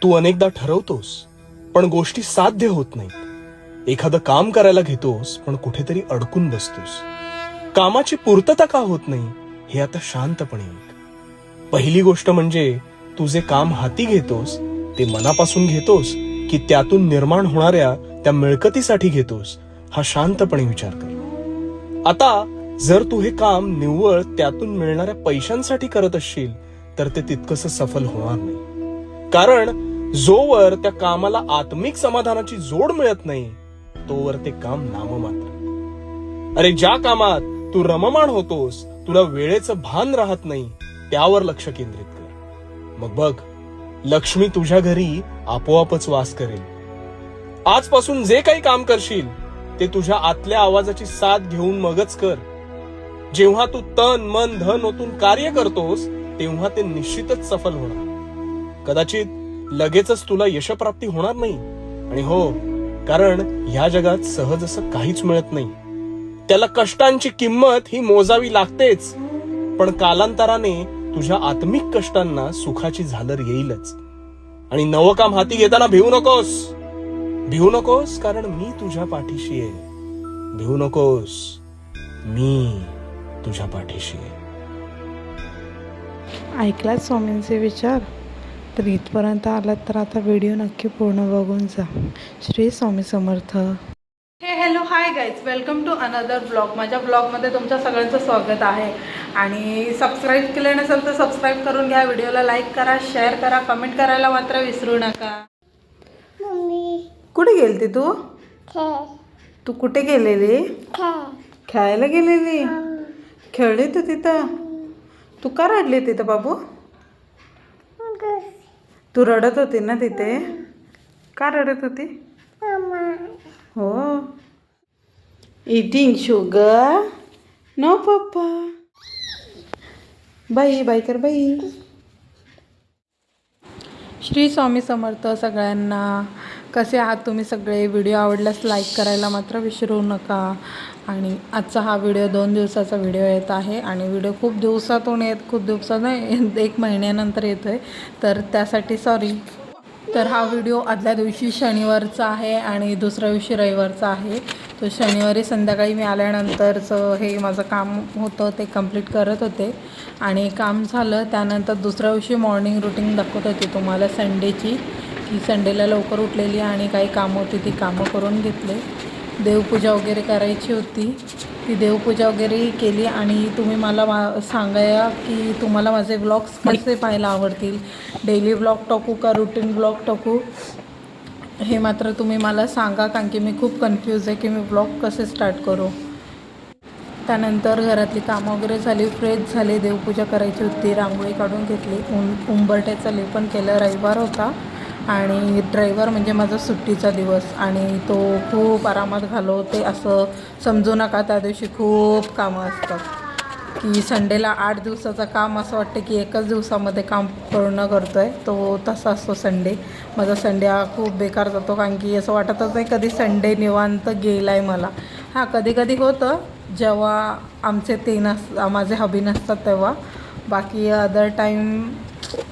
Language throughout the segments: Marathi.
तू अनेकदा ठरवतोस पण गोष्टी साध्य होत नाहीत. एखादं काम करायला घेतोस पण कुठेतरी अडकून बसतोस. कामाची पूर्तता का होत नाही हे आता शांतपणे ऐक. पहिली गोष्ट म्हणजे तू जे काम हाती घेतोस ते मनापासून घेतोस की त्यातून निर्माण होणाऱ्या त्या मिळकतीसाठी घेतोस, हा शांतपणे विचार कर. आता जर तू हे काम निव्वळ त्यातून मिळणाऱ्या पैशांसाठी करत असशील तर ते तितकंसं सफल होणार नाही. कारण जोवर त्या कामाला आत्मिक समाधानाची जोड मिळत नाही तोवर ते काम नाममात्र. अरे ज्या कामात तू रममाण होतोस, तुला वेळेचं भान राहत नाही, त्यावर लक्ष केंद्रित कर. मग बघ, लक्ष्मी तुझ्या घरी आपोआपच वास करेल. आजपासून जे काही काम करशील ते तुझ्या आतल्या आवाजाची साथ घेऊन मगच कर. जेव्हा तू तन मन धन ओतून कार्य करतोस तेव्हा ते निश्चितच सफल होणार. कदाचित लगेचच तुला यशप्राप्ती होणार नाही, आणि हो, कारण ह्या जगात सहज असं काहीच मिळत नाही. त्याला कष्टांची किंमत ही मोजावी लागतेच, पण कालांतराने तुझ्या आत्मिक कष्टांना सुखाची झालर येईलच. आणि नवं काम हाती घेताना भिवू नकोस, कारण मी तुझ्या पाठीशी आहे. भिवू नकोस, मी तुझ्या पाठीशी आहे. ऐकलात स्वामींचे विचार? तर इथपर्यंत आलात तर आता व्हिडिओ नक्की पूर्ण बघून जा. Shri Swami Samarth. Hello hi guys, welcome to another blog. माझ्या ब्लॉगमध्ये तुमच्या सगळ्यांचं स्वागत आहे. आणि सबस्क्राईब केलं नसेल तर सबस्क्राईब करून घ्या. व्हिडिओला लाईक करा, शेअर करा, कमेंट करायला मात्र विसरू नका. कुठे गेलती तू? तू कुठे गेलेली? खेळायला गेलेली? खेळली तू तिथं? तू का रडली तिथं बाबू? तू रडत होती ना तिथे? का रडत होती? हो. Eating sugar? नो पप्पा. बाई बाई कर बाई. श्री स्वामी समर्थ सगळ्यांना. कसे आहात तुम्ही सगळे? व्हिडिओ आवडल्यास लाईक करायला मात्र विसरू नका. आणि आजचा हा व्हिडिओ 2 दिवसाचा व्हिडिओ येत आहे. आणि व्हिडिओ खूप दिवसातून खूप दिवसात नाही, 1 महिन्यानंतर येतो आहे, तर त्यासाठी सॉरी. तर हा व्हिडिओ आदल्या दिवशी शनिवारचा आहे आणि दुसऱ्या दिवशी रविवारचा आहे. तो शनिवारी संध्याकाळी मी आल्यानंतरचं हे माझं काम होतं ते कंप्लीट करत होते. आणि काम झालं त्यानंतर दुसऱ्या दिवशी मॉर्निंग रुटीन दाखवत होती तुम्हाला संडेची, की संडेला लवकर उठलेली आणि काही कामं होती ती कामं करून घेतले. देवपूजा वगैरे करायची होती, ती देवपूजा वगैरे केली. आणि तुम्ही मला सांगाया की तुम्हाला माझे ब्लॉग्स कसे पाहायला आवडतील, डेली ब्लॉग टाकू का रुटीन ब्लॉग टाकू, हे मात्र तुम्ही मला सांगा, कारण की मी खूप कन्फ्यूज आहे की मी ब्लॉग कसे स्टार्ट करू. त्यानंतर घरातली कामं वगैरे झाली, फ्रेश झाले, देवपूजा करायची होती, रांगोळी काढून घेतली, उंबरठ्याचं लेपन केलं. रविवार होता आणि ड्रायव्हर म्हणजे माझा सुट्टीचा दिवस आणि तो खूप आरामात घालवते असं समजू नका. त्या दिवशी खूप कामं असतात, की संडेला 8 दिवसाचं काम असं वाटतं की एकाच दिवसामध्ये काम पूर्ण करतो आहे, तो तसा असतो संडे. माझा संडे हा खूप बेकार जातो, कारण की असं वाटतच नाही कधी संडे निवांत गेला आहे मला. हां, कधी कधी होतं जेव्हा आमचे माझे हबी नसतात तेव्हा, बाकी अदर टाईम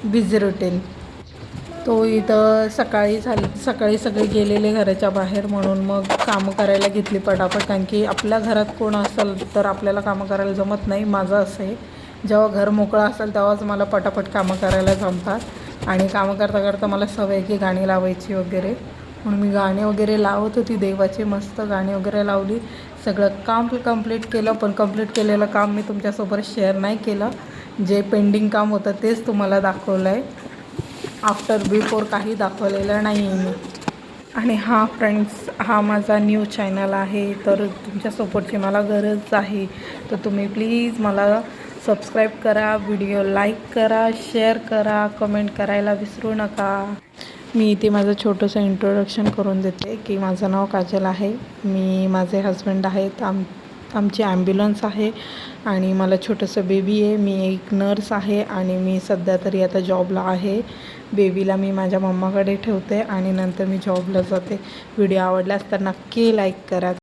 बिझी रुटीन. तो इथं सकाळी सगळे गेलेले घराच्या बाहेर, म्हणून मग कामं करायला घेतली पटापट, कारण की आपल्या घरात कोण असेल तर आपल्याला कामं करायला जमत नाही. माझं असं आहे, जेव्हा घर मोकळं असेल तेव्हाच मला पटापट कामं करायला जमतात. आणि कामं करता करता मला सवय की गाणी लावायची वगैरे, म्हणून मी गाणी वगैरे लावत होती, देवाची मस्त गाणी वगैरे लावली. सगळं काम कंप्लीट केलं, पण कंप्लीट केलेलं काम मी तुमच्यासोबत शेअर नाही केलं. जे पेंडिंग काम होतं तेच तुम्हाला दाखवलं आहे. आफ्टर बिफोर काही दाखवलेलं नाही आहे मी. आणि हा फ्रेंड्स, हा माझा न्यू चॅनल आहे, तर तुमच्या सपोर्टची मला गरज आहे. तर तुम्ही प्लीज मला सबस्क्राईब करा, व्हिडिओ लाईक करा, शेअर करा, कमेंट करायला विसरू नका. मी इथे माझं छोटंसं इंट्रोडक्शन करून देते की माझं नाव काजल आहे, मी माझे हजबंड आहेत, आमची ॲम्ब्युलन्स आहे आणि मला छोटंसं बेबी आहे. मी एक नर्स आहे आणि मी सध्या तरी आता जॉबला आहे. बेबीला मी माझ्या मम्माकडे ठेवते आणि नंतर मी जॉबला जाते. व्हिडिओ आवडल्यास तर नक्की लाईक करा.